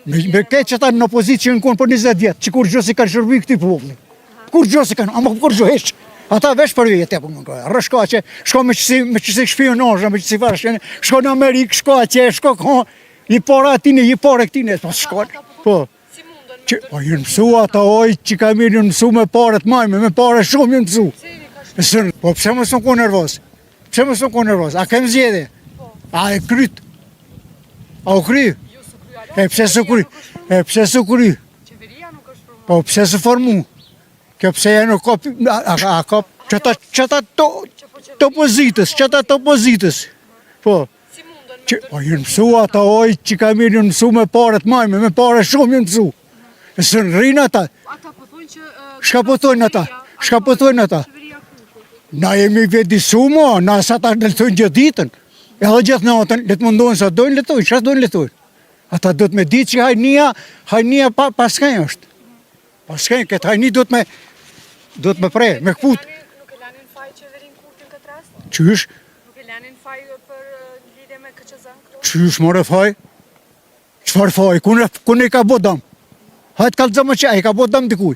Me këtë që ta në opozicion konë për 20 vjetë, që kur gjosi kanë shërbi këti populli. Kur gjosi kanë, ama kur gjohesh. Ata vesh për vjetë, rëshko që shko me qësi shpionazha, me qësi farë, shko në Amerikë, shko atje, shko kënë, i para atine, i pare këtine, pas shko, po. Po jënë mësu ata oj që ka mirë jënë mësu me paret majme, me pare shumë jënë mësu. Po pëse më së në konë nervos? Pëse më së në konë nervos? A kem zjedhe? A e kryt? A u kry? E pëse së kry? E pëse së kry? Po pëse së formu? Kjo pëse e në kop, a kop, qëta të opozitës, po. Po jënë mësu ata oj që ka mirë jënë mësu me paret majme, me pare shumë jënë mësu. Së në rrinë ata. Shka pëtojnë ata? Shka pëtojnë ata? Na jemi vedisu mo, na sa ta letojnë gjithë ditën. Edhe gjithë natën, letë mundohen sa dojnë letojnë, qas dojnë letojnë. Ata do të me ditë që hajnia paskajnë është. Paskajnë, këtë hajni do të me prej, me këput. Nuk e lanin faj qeverin Kurtin këtë rast? Qysh? Nuk e lanin faj për lidhje me KQZ? Qysh more faj? Qfar faj? Kune i ka bo dam? Hajtë kalë zëmë që e ka bo dam dikuj.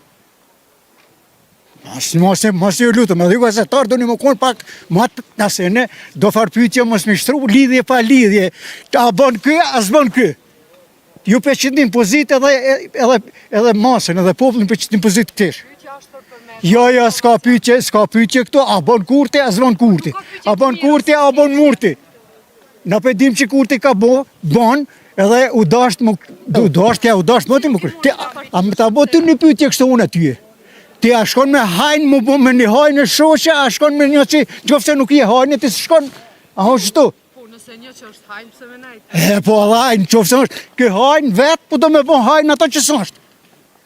Mas një lutëm, edhe ju ka se tarë do një më konë pak matë nëse ne do farë pyjtje mos me shtru lidhje pa lidhje. A bën kë, a s'bën kë. Ju për qëndim pozit edhe masën, edhe popullin për qëndim pozit këtesh. Jo, s'ka pyjtje këto, a bën kurti, a s'bën kurti. A bën kurti, a bën murti. Në pëdim që kurti ka bën, edhe u dasht më ti më kërë. A më ta bo të një pyjtje kështë unë atyje. Ti a shkon me hajnë, me një hajnë e shoqe, a shkon me një që gjofse nuk je hajnë, ti shkon, a ho qëtu. Po, nëse një që është hajnë, pëse me najtë? Po, hajnë, gjofse është, ke hajnë vetë, po do me po hajnë ata që sështë.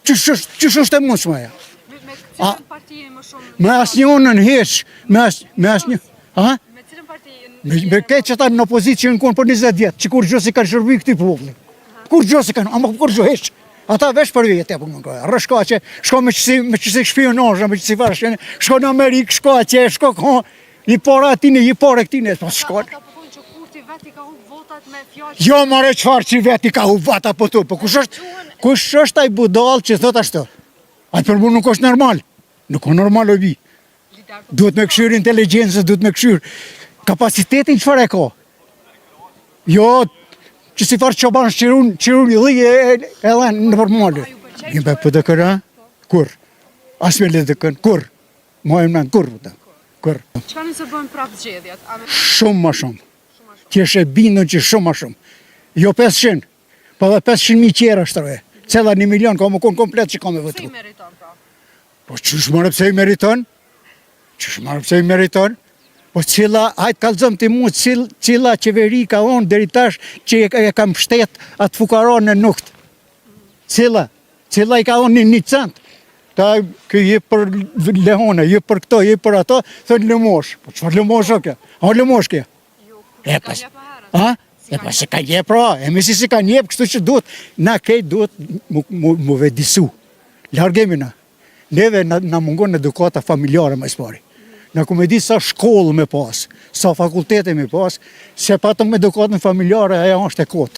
Qësh është e mundshme ja. Me cilën partijin më shumë? Me asë një unë në hesh, me asë një, ha? Me cilën partijin? Me këtë që ta në opozicion konë për 20 vjetë, që kur gjosi kanë shërbi këti populli. Kur gjosi kanë, ama kur gjohesh. Ata vesh për vjetë, rëshko që shko me qësi shpionazha, me qësi farë, shko në Amerikë, shko atje, shko kënë, i para atine, i pare këtine, pas shko. Ata përpojnë që Kurti veti ka hubë votat me fjallë? Jo, mare qfarë që veti ka hubë vata po tu, po kush është aj budal që thot ashtë? Aj për mu nuk është normal, nuk është normal o vi. Duhet me këshyrë inteligencës, duhet me këshyrë kapacitetin qëfar e ka. Jo, që si farë qoban qirun i dhije edhe në formale. Gjimbe për dhe këra? Kur? Asme le dhe kënë, kur? Mojmë në kur? Kur? Qëka nëse bëjmë prapë zgjedhjet? Shumë ma shumë. Tjeshe bindën që shumë ma shumë. Jo 500, pa dhe 500.000 qera shtërve. Cela 1 milion, ka më konë komplet që ka me vëtu. Pse i meriton pra? Po qësh marë pse i meriton? Qësh marë pse i meriton? Po cila, hajtë kalëzëm të mu, cila qeveri ka onë deri tash që e kam pështet atë fukaron në nukt. Cila i ka onë një cent. Ta kë je për lehone, je për këto, je për ato, thënë lëmosh. Po qëfar lëmosh o kja? A lëmosh kja? E pas, e pas se ka je pra, e mesi se ka njep, kështu që duhet, na kej duhet mu vedisu. Largemi na. Neve na mungon edukata familjare më spari. Në ku me di sa shkollë me pas, sa fakultete me pas, se patëm edukatën familjare, aja është e kotë.